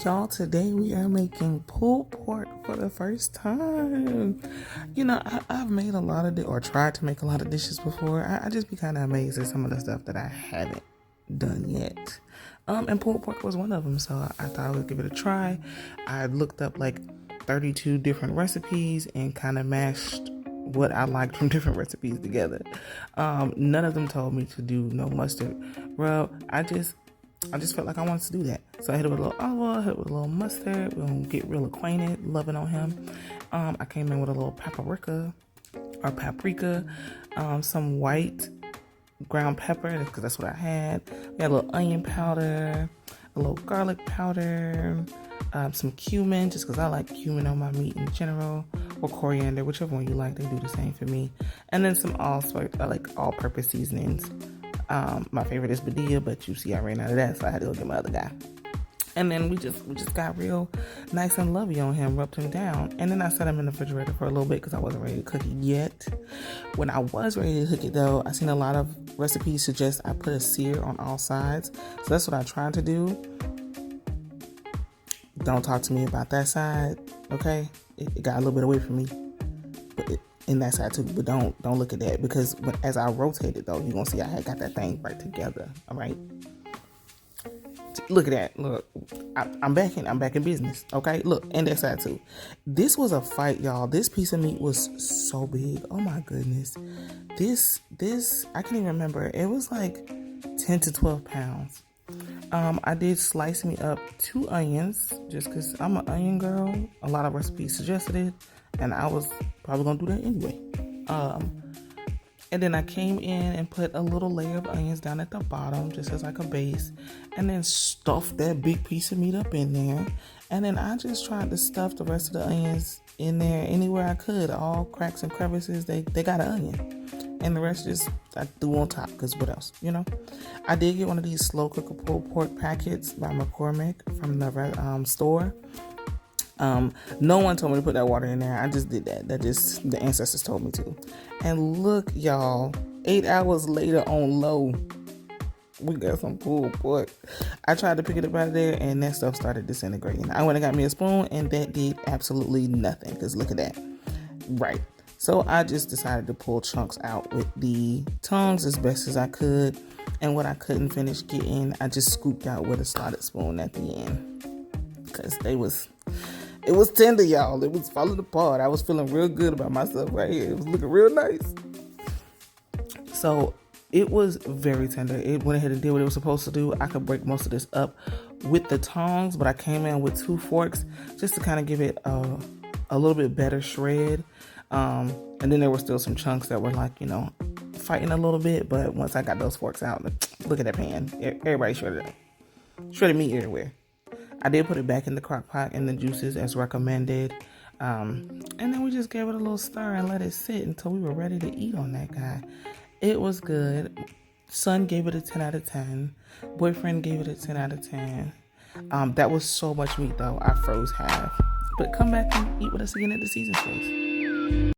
Y'all, today we are making pulled pork for the first time. I've made a lot of or tried to make a lot of dishes before. I just be kind of amazed at some of the stuff that I haven't done yet. And pulled pork was one of them, so I thought I would give it a try. I looked up like 32 different recipes and kind of mashed what I liked from different recipes together. None of them told me to do no mustard. Well, I just felt like I wanted to do that. So I hit it with a little olive oil, hit it with a little mustard. We're going to get real acquainted, loving on him. I came in with a little paprika, some white ground pepper, because that's what I had. We had a little onion powder, a little garlic powder, some cumin, just because I like cumin on my meat in general, or coriander, whichever one you like. They do the same for me. And then some all-purpose seasonings. My favorite is Badia, but you see I ran out of that, so I had to go get my other guy. And then we just got real nice and lovey on him, rubbed him down. And then I set him in the refrigerator for a little bit because I wasn't ready to cook it yet. When I was ready to cook it, though, I seen a lot of recipes suggest I put a sear on all sides. So that's what I tried to do. Don't talk to me about that side, okay? It got a little bit away from me. In that side too, but don't look at that, because as I rotate it though, you're gonna see I had got that thing right together. All right, look at that. Look, I'm back in business. Okay, look, and that side too. This was a fight, y'all. This piece of meat was so big. Oh my goodness, this I can't even remember. It was like 10 to 12 pounds. I did slice me up 2 onions just because I'm an onion girl. A lot of recipes suggested it, and I was probably gonna do that anyway. And then I came in and put a little layer of onions down at the bottom just as like a base, and then stuffed that big piece of meat up in there. And then I just tried to stuff the rest of the onions in there anywhere I could. All cracks and crevices, they got an onion. And the rest just I threw on top, because what else, I did get one of these slow cooker pulled pork packets by McCormick from the store. No one told me to put that water in there. I just did that. The ancestors told me to. And look, y'all, 8 hours later on low, we got some pulled pork. I tried to pick it up out of there, and that stuff started disintegrating. I went and got me a spoon, and that did absolutely nothing, because look at that. Right. So I just decided to pull chunks out with the tongs as best as I could. And what I couldn't finish getting, I just scooped out with a slotted spoon at the end. Because it was tender, y'all. It was falling apart. I was feeling real good about myself right here. It was looking real nice. So it was very tender. It went ahead and did what it was supposed to do. I could break most of this up with the tongs, but I came in with 2 forks just to kind of give it a little bit better shred. And then there were still some chunks that were fighting a little bit. But once I got those forks out, look at that pan. Everybody shredded meat everywhere. I did put it back in the crock pot in the juices as recommended. And then we just gave it a little stir and let it sit until we were ready to eat on that guy. It was good. Son gave it a 10 out of 10. Boyfriend gave it a 10 out of 10. That was so much meat though. I froze half. But come back and eat with us again at the season feast.